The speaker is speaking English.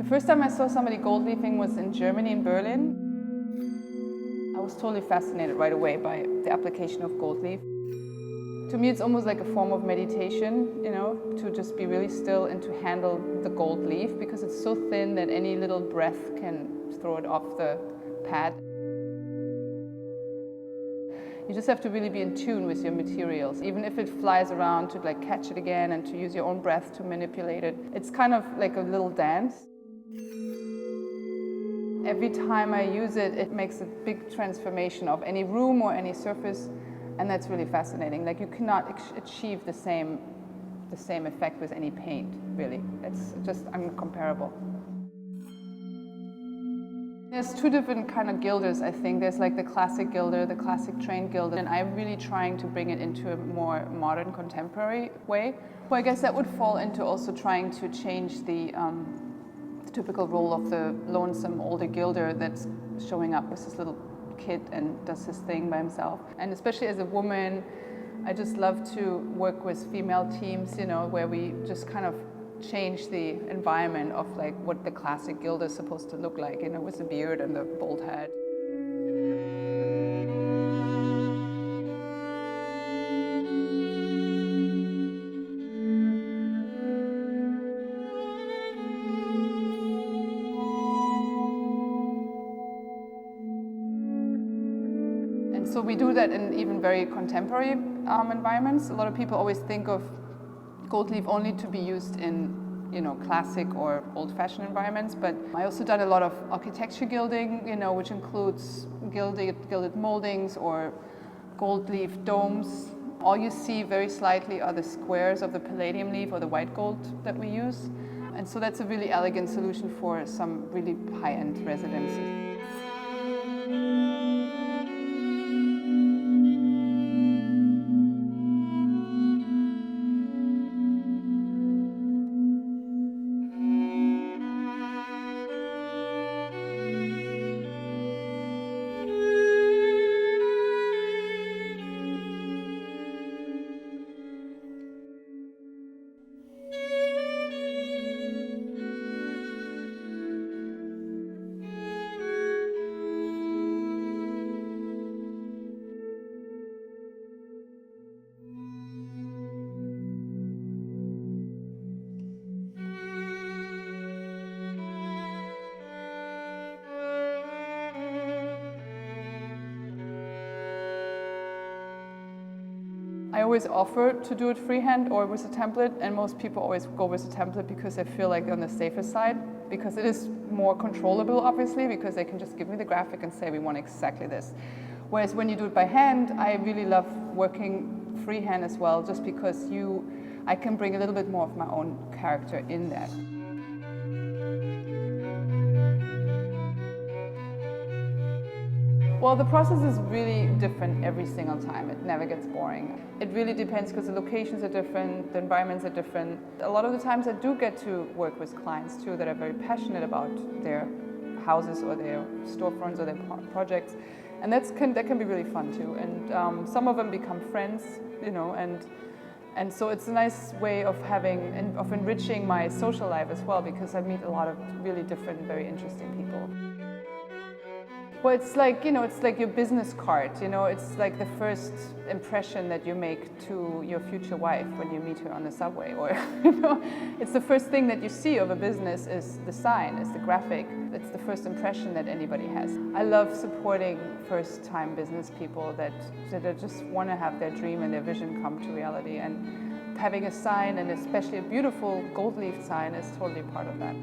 The first time I saw somebody gold leafing was in Germany, in Berlin. I was totally fascinated right away by the application of gold leaf. To me, it's almost like a form of meditation, to just be really still and to handle the gold leaf because it's so thin that any little breath can throw it off the pad. You just have to really be in tune with your materials. Even if it flies around, to catch it again and to use your own breath to manipulate it. It's kind of like a little dance. Every time I use it, it makes a big transformation of any room or any surface, and that's really fascinating. You cannot achieve the same effect with any paint, really. It's just incomparable. There's two different kind of gilders, I think. There's the classic gilder, the classic trained gilder, and I'm really trying to bring it into a more modern, contemporary way. Well, I guess that would fall into also trying to change the typical role of the lonesome older gilder that's showing up as this little kid and does his thing by himself. And especially as a woman, I just love to work with female teams, where we just kind of change the environment of what the classic gilder is supposed to look like, with the beard and the bald head. And so we do that in even very contemporary environments. A lot of people always think of gold leaf only to be used in classic or old-fashioned environments, but I also done a lot of architecture gilding, which includes gilded moldings or gold leaf domes. All you see very slightly are the squares of the palladium leaf or the white gold that we use. And so that's a really elegant solution for some really high-end residences. I always offer to do it freehand or with a template, and most people always go with a template because they feel like they're on the safer side, because it is more controllable, obviously, because they can just give me the graphic and say we want exactly this. Whereas when you do it by hand, I really love working freehand as well, just because I can bring a little bit more of my own character in that. Well, the process is really different every single time. It never gets boring. It really depends because the locations are different, the environments are different. A lot of the times I do get to work with clients too that are very passionate about their houses or their storefronts or their projects. And that can be really fun too. And some of them become friends, and so it's a nice way of enriching my social life as well, because I meet a lot of really different, very interesting people. Well, it's like your business card, it's like the first impression that you make to your future wife when you meet her on the subway, or, it's the first thing that you see of a business is the sign, is the graphic. It's the first impression that anybody has. I love supporting first-time business people that just want to have their dream and their vision come to reality, and having a sign, and especially a beautiful gold leaf sign, is totally part of that.